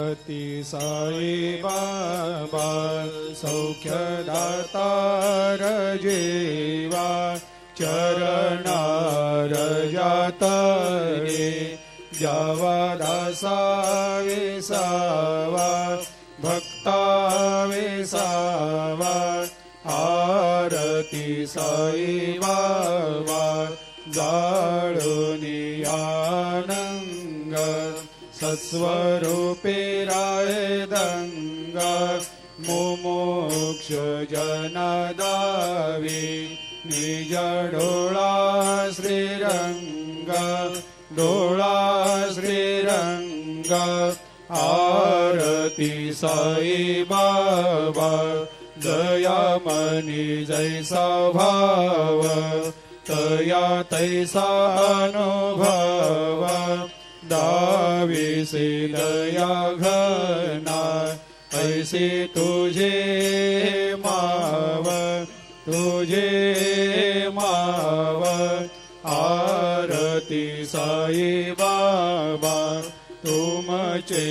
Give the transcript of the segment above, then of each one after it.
अति साई बाबा सौख्यदातार जेवा चरणार जातरे जावा दासा विसावा भक्ता विसावा आरती साई बाबा जाळुनी आनंग सत्स्वरूपे राय दंग मुमुक्ष जनदावी निज डोळा श्रीरंग डोळा श्रीरंग आरती साई बाबा जया मनी जैसा भाव तया तैसा अनुभव दाविसे दया घना ऐसे तुझे माव आरती साई बाबा तुमचे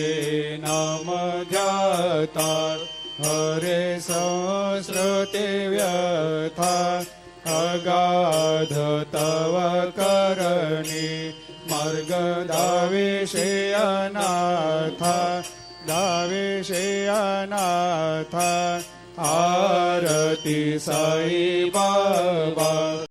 नाम ध्याता हरे संस्कृते व्यथा अगाध तव करणी मार्ग दाविषे अनाथा आरती साई बाबा।